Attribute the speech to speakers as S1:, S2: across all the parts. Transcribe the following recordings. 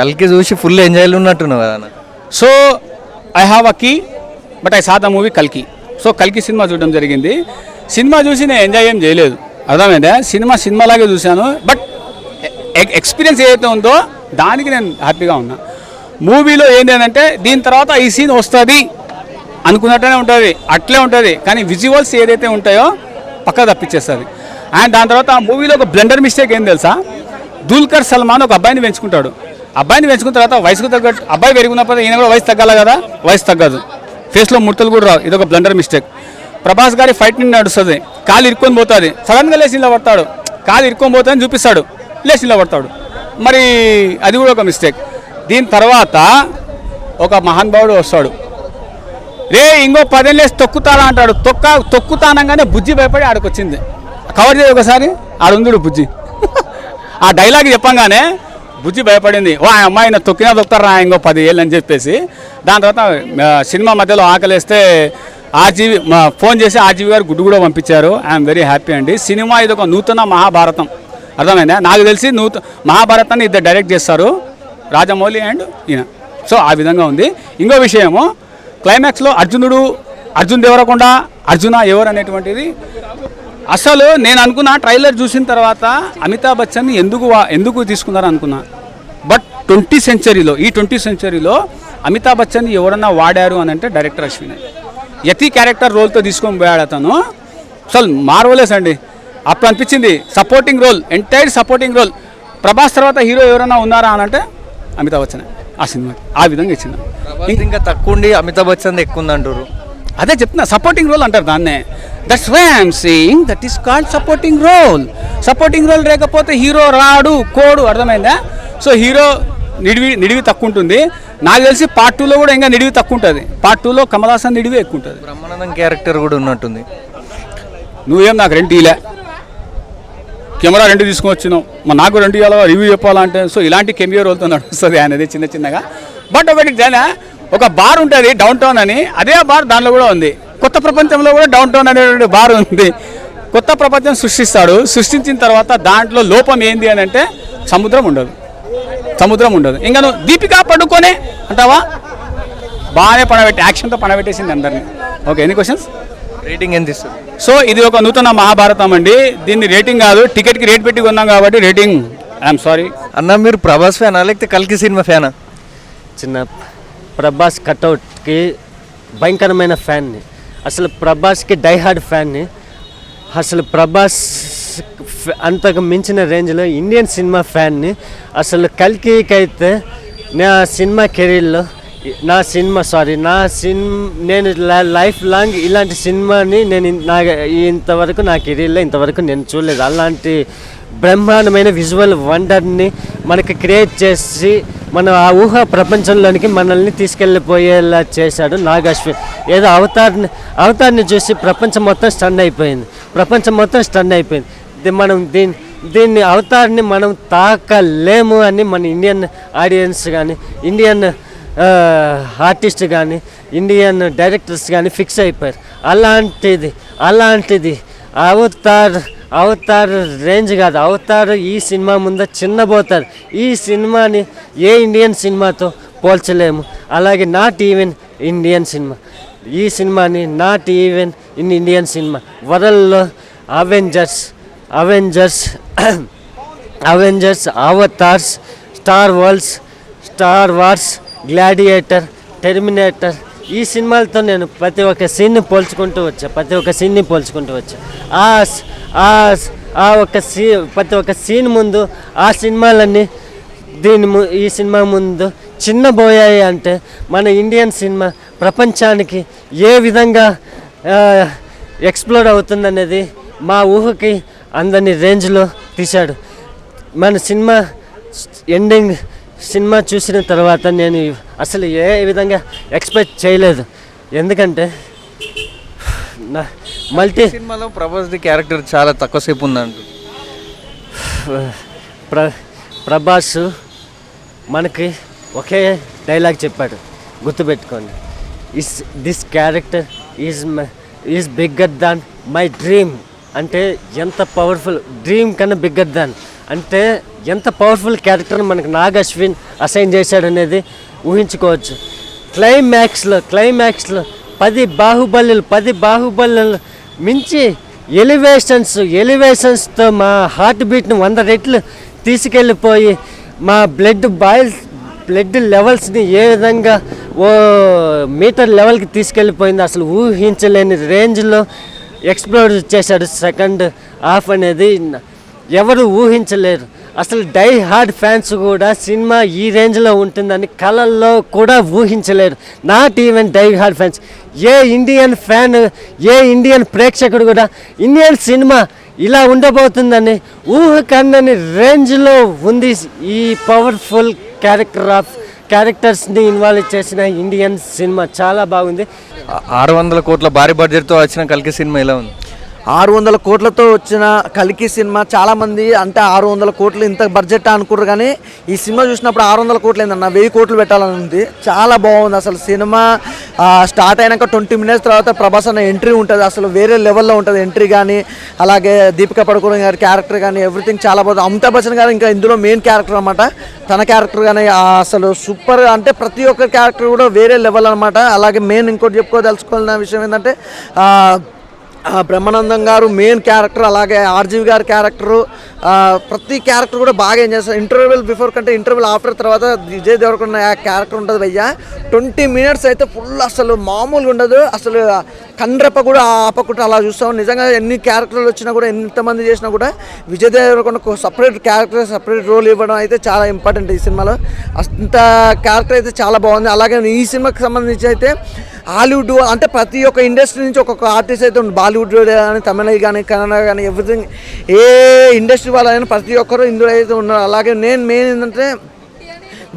S1: కల్కి చూసి ఫుల్ ఎంజాయ్లు ఉన్నట్టున్నావు కదా అన్న.
S2: So I have a key but I saw the movie కల్కి. సో కల్కి సినిమా చూడడం జరిగింది. సినిమా చూసి నేను ఎంజాయ్ ఏం చేయలేదు, అర్థమైందా? సినిమాలాగే చూశాను. బట్ ఎక్స్పీరియన్స్ ఏదైతే ఉందో దానికి నేను హ్యాపీగా ఉన్నా. మూవీలో ఏంటంటే దీని తర్వాత ఈ సీన్ వస్తుంది అనుకున్నట్టునే ఉంటుంది, అట్లే ఉంటుంది. కానీ విజువల్స్ ఏదైతే ఉంటాయో పక్క తప్పించేస్తుంది. అండ్ దాని తర్వాత ఆ మూవీలో ఒక బ్లెండర్ మిస్టేక్ ఏం తెలుసా? దుల్కర్ సల్మాన్ ఒక అబ్బాయిని పెంచుకుంటాడు. అబ్బాయిని పెంచుకున్న తర్వాత వయసుకు తగ్గట్టు అబ్బాయి పెరుగున్నప్పుడు ఈయన కూడా వయసు తగ్గాలి కదా, వయసు తగ్గదు. ఫేస్లో ముడతలు కూడా రావు. ఇదొక బ్లండర్ మిస్టేక్. ప్రభాస్ గారి ఫైట్ నుండి నడుస్తుంది, కాలు ఇరుక్కొని పోతుంది, సడన్గా లేచి నిలబడతాడు. కాలు ఇరుక్కొని పోతుందని చూపిస్తాడు, లేచి నిలబడతాడు. మరి అది కూడా ఒక మిస్టేక్. దీని తర్వాత ఒక మహానుభావుడు వస్తాడు, రే ఇంకో 10 లేసి తొక్కుతారా అంటాడు. తొక్కుతానంగానే బుజ్జి భయపడి ఆడికొచ్చింది. కవర్ చేయ ఒకసారి, ఆడుందుడు బుజ్జి. ఆ డైలాగ్ చెప్పంగానే బుజ్జి భయపడింది. ఓ ఆ అమ్మాయిని తొక్కినా ఇంకో 10 ఏళ్ళు అని చెప్పేసి. దాని తర్వాత సినిమా మధ్యలో ఆకలేస్తే ఆర్జీవి ఫోన్ చేసి ఆర్జీవి గారు గుడ్డు కూడా పంపించారు. ఐఎమ్ వెరీ హ్యాపీ అండి. సినిమా ఇది ఒక నూతన మహాభారతం, అర్థమైందా? నాకు తెలిసి మహాభారతాన్ని ఇద్దరు డైరెక్ట్ చేస్తారు, రాజమౌళి అండ్ ఈయన. సో ఆ విధంగా ఉంది. ఇంకో విషయము, క్లైమాక్స్లో అర్జున్ దేవరకొండ అర్జున ఎవరు అనేటువంటిది అసలు నేను అనుకున్నా. ట్రైలర్ చూసిన తర్వాత అమితాబ్ బచ్చన్ని ఎందుకు తీసుకున్నారు అనుకున్నా. బట్ ఈ 20th సెంచరీలో అమితాబ్ బచ్చన్ని ఎవరన్నా వాడారు అని అంటే డైరెక్టర్ అశ్విన్. యతి క్యారెక్టర్ రోల్తో తీసుకొని పోయాడు అతను. అసలు మార్వలెస్ అండి. అప్పుడు అనిపించింది supporting role, entire supporting role. Prabhas తర్వాత హీరో ఎవరైనా ఉన్నారా అని అంటే అమితాబ్ బచ్చన్ ఆ సినిమాకి. ఆ విధంగా ఇచ్చింది.
S1: ఇంకా తక్కువ ఉండి అమితాబ్ బచ్చన్ ఎక్కువ ఉంది అంటారు.
S2: అదే చెప్తున్నా, సపోర్టింగ్ రోల్ అంటారు దాన్నే. That's why I'm saying that is called supporting role. Supporting role లేకపోతే హీరో రాడు, కోడు, అర్థమైందా? సో హీరో నిడివి తక్కువ ఉంటుంది. నాకు తెలిసి పార్ట్ 2లో కూడా ఇంకా నిడివి తక్కువ ఉంటుంది. పార్ట్ 2లో కమల్ హాసన్ నిడివి ఎక్కువ ఉంటుంది.
S1: బ్రహ్మానందం క్యారెక్టర్ కూడా ఉన్నట్టుంది.
S2: నువ్వేం నాకు 2 ఇలే, కెమెరా 2 తీసుకొని వచ్చినావు, మరి నాకు 2 ఇవ్వాలా, రివ్యూ చెప్పాలంటే. సో ఇలాంటి కెమియో రోల్తో నడుస్తుంది అనేది చిన్నగా. బట్ ఒకటి ఒక బార్ ఉంటుంది డౌన్ టౌన్ అని, అదే బార్ దానిలో కూడా ఉంది. కొత్త ప్రపంచంలో కూడా డౌన్ టౌన్ అనేటువంటి బార్ ఉంది. కొత్త ప్రపంచం సృష్టించిన తర్వాత దాంట్లో లోపం ఏంది అని అంటే సముద్రం ఉండదు. ఇంకా నువ్వు దీపికా పడుకోనే అంటావా? బాగానే యాక్షన్తో పడబెట్టేసింది అందరినీ. Okay, any questions?
S1: రేటింగ్ ఎంత ఇస్తుంది?
S2: సో ఇది ఒక నూతన మహాభారతం అండి. దీన్ని రేటింగ్ కాదు, టికెట్కి రేట్ పెట్టి కొన్నాం కాబట్టి రేటింగ్. ఐఎమ్ సారీ
S1: అన్న, మీరు ప్రభాస్ ఫ్యానా లేకపోతే కల్కి సినిమా ఫ్యానా?
S3: చిన్న ప్రభాస్ కట్అవుట్కి భయంకరమైన ఫ్యాన్ని, అసలు ప్రభాస్కి డైహార్డ్ ఫ్యాన్ని. అసలు ప్రభాస్ అంతకు మించిన రేంజ్లో ఇండియన్ సినిమా ఫ్యాన్ని. అసలు కల్కికి అయితే నా సినిమా కెరీర్లో నేను లైఫ్ లాంగ్ ఇలాంటి సినిమాని ఇంతవరకు నా కెరీర్లో ఇంతవరకు నేను చూడలేదు. అలాంటి బ్రహ్మాండమైన విజువల్ వండర్ని మనకి క్రియేట్ చేసి మన ఆ ఊహా ప్రపంచంలోనికి మనల్ని తీసుకెళ్ళిపోయేలా చేశాడు నాగ్ అశ్విన్. ఏదో అవతార్ని చూసి ప్రపంచం మొత్తం స్టన్ అయిపోయింది. మనం దీన్ని అవతార్ని మనం తాకలేము అని మన ఇండియన్ ఆడియన్స్ కానీ, ఇండియన్ ఆర్టిస్ట్ కానీ, ఇండియన్ డైరెక్టర్స్ కానీ ఫిక్స్ అయిపోయారు. అలాంటిది అవతార్ రేంజ్ కాదు. అవతార్ ఈ సినిమా ముందు చిన్నబోతారు. ఈ సినిమాని ఏ ఇండియన్ సినిమాతో పోల్చలేము. అలాగే నాట్ ఈవెన్ ఇండియన్ సినిమా, ఈ సినిమాని నాట్ ఈవెన్ ఇండియన్ సినిమా. వరల్డ్లో Avengers avatars, star wars, gladiator, Terminator, ఈ సినిమాలతో నేను ప్రతి ఒక్క సీన్ని పోల్చుకుంటూ వచ్చా. ప్రతి ఒక్క సీన్ ముందు ఆ సినిమాలన్నీ ఈ సినిమా ముందు చిన్నబోయాయి. అంటే మన ఇండియన్ సినిమా ప్రపంచానికి ఏ విధంగా ఎక్స్ప్లోర్ అవుతుందనేది మా ఊహకి అందని రేంజ్లో తీశాడు. మన ఎండింగ్ సినిమా చూసిన తర్వాత నేను అసలు ఏ విధంగా ఎక్స్పెక్ట్ చేయలేదు. ఎందుకంటే
S1: సినిమాలో ప్రభాస్ది క్యారెక్టర్ చాలా తక్కువ సేపు ఉందంట.
S3: ప్రభాస్ మనకి ఒకే డైలాగ్ చెప్పాడు, గుర్తుపెట్టుకోండి. This character is bigger than my dream. అంటే ఎంత పవర్ఫుల్, డ్రీమ్ కన్నా బిగ్గర్ దాన్. అంటే ఎంత పవర్ఫుల్ క్యారెక్టర్ మనకు నాగ్ అశ్విన్ అసైన్ చేశాడనేది ఊహించుకోవచ్చు. క్లైమాక్స్లో 10 బాహుబలులు మించి ఎలివేషన్స్తో మా హార్ట్ బీట్ను 100 రెట్లు తీసుకెళ్ళిపోయి మా బ్లడ్ లెవెల్స్ని ఏ విధంగా ఓ మీటర్ లెవెల్కి తీసుకెళ్ళిపోయింది. అసలు ఊహించలేని రేంజ్లో ఎక్స్ప్లోర్ చేశాడు సెకండ్ హాఫ్ అనేది. ఎవరు ఊహించలేరు. అసలు డై హార్డ్ ఫ్యాన్స్ కూడా సినిమా ఈ రేంజ్లో ఉంటుందని కలల్లో కూడా ఊహించలేరు. Not even die hard fans. ఏ ఇండియన్ ప్రేక్షకుడు కూడా ఇండియన్ సినిమా ఇలా ఉండబోతుందని ఊహకన్నని రేంజ్లో ఉంది. ఈ పవర్ఫుల్ క్యారెక్టర్స్ని ఇన్వాల్వ్ చేసిన ఇండియన్ సినిమా చాలా బాగుంది.
S1: 600 కోట్ల భారీ బడ్జెట్తో వచ్చిన కల్కి సినిమా ఎలా ఉంది?
S4: 600 కోట్లతో వచ్చిన కల్కి సినిమా చాలామంది అంటే 600 కోట్లు ఇంత బడ్జెట్ అనుకుర్రు, కానీ ఈ సినిమా చూసినప్పుడు 600 కోట్లు ఏందన్న 1000 కోట్లు పెట్టాలని ఉంది. చాలా బాగుంది అసలు సినిమా. స్టార్ట్ అయినాక 20 మినిట్స్ తర్వాత ప్రభాస్ అన్న ఎంట్రీ ఉంటుంది, అసలు వేరే లెవెల్లో ఉంటుంది ఎంట్రీ కానీ, అలాగే దీపికా పడుకోన్ గారి క్యారెక్టర్ కానీ ఎవ్రీథింగ్ చాలా బాగుంది. అమితాబ్ బచ్చన్ గారు ఇంకా ఇందులో మెయిన్ క్యారెక్టర్ అనమాట. తన క్యారెక్టర్ కానీ అసలు సూపర్, అంటే ప్రతి ఒక్క క్యారెక్టర్ కూడా వేరే లెవెల్ అనమాట. అలాగే మెయిన్ ఇంకోటి చెప్పుకోదలుచుకోవాల్సిన విషయం ఏంటంటే బ్రహ్మానందం గారు మెయిన్ క్యారెక్టర్, అలాగే ఆర్జీవి గారి క్యారెక్టరు, ప్రతి క్యారెక్టర్ కూడా బాగా ఏం చేస్తారు. ఇంటర్వెల్ బిఫోర్ కంటే ఇంటర్వెల్ ఆఫ్టర్ తర్వాత విజయ్ దేవరకొండ క్యారెక్టర్ ఉంటుంది భయ్య. 20 మినిట్స్ అయితే ఫుల్ అసలు మామూలుగా ఉండదు. అసలు కండ్రెప్ప కూడా ఆపకుండా అలా చూస్తాం. నిజంగా ఎన్ని క్యారెక్టర్లు వచ్చినా కూడా ఎంతమంది చేసినా కూడా Vijay Deverakonda separate character separate role ఇవ్వడం అయితే చాలా ఇంపార్టెంట్ ఈ సినిమాలో. అంత క్యారెక్టర్ అయితే చాలా బాగుంది. అలాగే ఈ సినిమాకి సంబంధించి అయితే హాలీవుడ్ అంటే ప్రతి ఒక్క ఇండస్ట్రీ నుంచి ఒక్కొక్క ఆర్టిస్ట్ అయితే ఉంది. బాలీవుడ్ కానీ, తమిళ కానీ, కన్నడ కానీ ఎవ్రీథింగ్ ఏ ఇండస్ట్రీ వాళ్ళైనా ప్రతి ఒక్కరు ఇందులో అయితే ఉన్నారు. అలాగే నేను మెయిన్ ఏంటంటే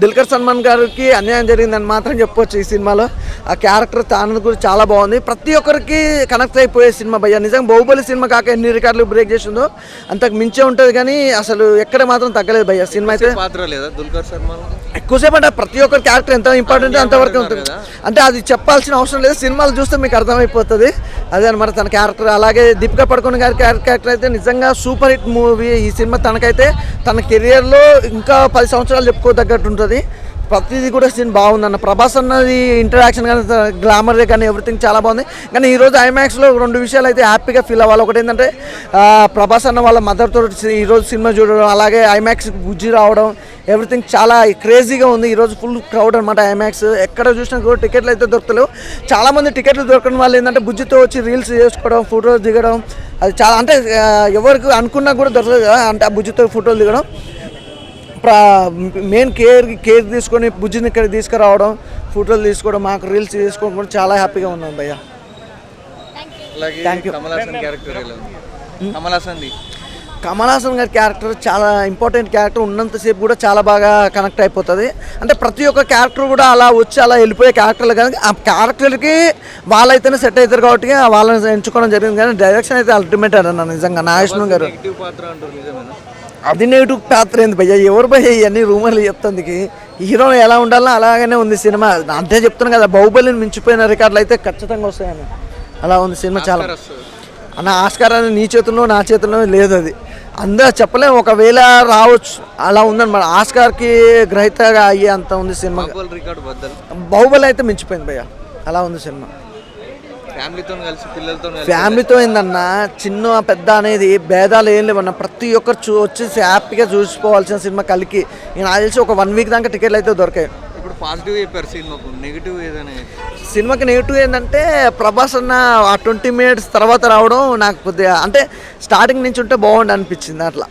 S4: దుల్కర్ సల్మాన్ గారికి అన్యాయం జరిగిందని మాత్రం చెప్పొచ్చు ఈ సినిమాలో. ఆ క్యారెక్టర్ తాను కూడా చాలా బాగుంది. ప్రతి ఒక్కరికి కనెక్ట్ అయిపోయే సినిమా భయ్య. నిజంగా బాహుబలి సినిమా కాక ఎన్ని రికార్డులు బ్రేక్ చేసిందో అంతకు మించే ఉంటుంది, కానీ అసలు ఎక్కడ మాత్రం తగ్గలేదు భయ్య సినిమా అయితే.
S1: పాత్ర లేదా దుల్కర్ సల్మాన్
S4: ఎక్కువసేపు అంటే ప్రతి ఒక్కరి క్యారెక్టర్ ఎంత ఇంపార్టెంట్ అంతవరకు ఉంటుంది. అంటే అది చెప్పాల్సిన అవసరం లేదు, సినిమాలు చూస్తే మీకు అర్థమైపోతుంది. అదే అనమాట తన క్యారెక్టర్. అలాగే దీపికా పడుకోన్ గారి క్యారెక్టర్ అయితే నిజంగా సూపర్ హిట్ మూవీ ఈ సినిమా. తనకైతే తన కెరియర్లో ఇంకా 10 సంవత్సరాలు చెప్పుకోదగ్గట్టు ఉంటుంది. ప్రతిదీ కూడా సీన్ బాగుందన్న. ప్రభాస్ అన్నది ఇంటరాక్షన్ కానీ, గ్లామర్ కానీ ఎవ్రీథింగ్ చాలా బాగుంది. కానీ ఈరోజు ఐమాక్స్లో 2 విషయాలు అయితే హ్యాపీగా ఫీల్ అవ్వాలి. ఒకటి ఏంటంటే ప్రభాస్ అన్న వాళ్ళ మదర్తో ఈరోజు సినిమా చూడడం, అలాగే ఐమాక్స్ బుజ్జి రావడం ఎవ్రీథింగ్ చాలా క్రేజీగా ఉంది. ఈరోజు ఫుల్ క్రౌడ్ అనమాట ఐమాక్స్. ఎక్కడ చూసినా కూడా టికెట్లు అయితే దొరకలేవు. చాలామంది టికెట్లు దొరకని వాళ్ళు ఏంటంటే బుజ్జితో వచ్చి రీల్స్ చేసుకోవడం, ఫోటోలు దిగడం, అది చాలా అంటే ఎవరికి అనుకున్నా కూడా దొరకదు కదా, అంటే ఆ బుజ్జితో ఫోటోలు దిగడం. మెయిన్ కేర్ తీసుకొని బుజ్జిని ఇక్కడ తీసుకురావడం, ఫోటోలు తీసుకోవడం, మాకు రీల్స్ తీసుకోవడం కూడా చాలా హ్యాపీగా ఉన్నాం భయ్య. Thank you. కమల్ హాసన్ గారి క్యారెక్టర్ చాలా ఇంపార్టెంట్ క్యారెక్టర్. ఉన్నంతసేపు కూడా చాలా బాగా కనెక్ట్ అయిపోతుంది. అంటే ప్రతి ఒక్క క్యారెక్టర్ కూడా అలా వచ్చి అలా వెళ్ళిపోయే క్యారెక్టర్లు కానీ ఆ క్యారెక్టర్కి వాళ్ళైతేనే సెట్ అవుతారు కాబట్టి వాళ్ళని ఎంచుకోవడం జరిగింది. కానీ డైరెక్షన్ అయితే అల్టిమేట్ అన్న నిజంగా నాగేశ్వరం గారు. అది నెగిటివ్ పాత్ర ఏంది భయ్య? ఎవరు భయ్య ఇవన్నీ రూమర్లు చెప్తుంది. హీరో ఎలా ఉండాలో అలాగనే ఉంది సినిమా. అంతే చెప్తున్నాను కదా, బాహుబలిని మించిపోయిన రికార్డులు అయితే ఖచ్చితంగా వస్తాయని అలా ఉంది సినిమా. చాలా అన్న ఆస్కార్ అని నీ చేతుల్లో నా చేతుల్లో లేదు, అది అందరూ చెప్పలేము. ఒకవేళ రావచ్చు, అలా ఉందన్నమాట. ఆస్కార్కి గ్రహీతగా అయ్యే అంత ఉంది సినిమా. బాహుబలి అయితే మించిపోయింది భయ్య, అలా ఉంది సినిమా. ఫ్యామిలీతో ఏందన్నా చిన్న పెద్ద అనేది భేదాలు ఏం లేవన్నా. ప్రతి ఒక్కరు వచ్చేసి హ్యాపీగా చూసుకోవాల్సిన సినిమా కల్కి. నేను నాకు తెలిసి ఒక 1 వీక్ దాకా టికెట్లు అయితే దొరికాయి.
S1: ఇప్పుడు పాజిటివ్ చెప్పారు సినిమాకు, నెగిటివ్ ఏదైనా?
S4: సినిమాకి నెగిటివ్ ఏంటంటే ప్రభాస్ అన్న ఆ 20 మినిట్స్ తర్వాత రావడం నాకు కొద్దిగా అంటే స్టార్టింగ్ నుంచి ఉంటే బాగుండు అనిపించింది అట్లా.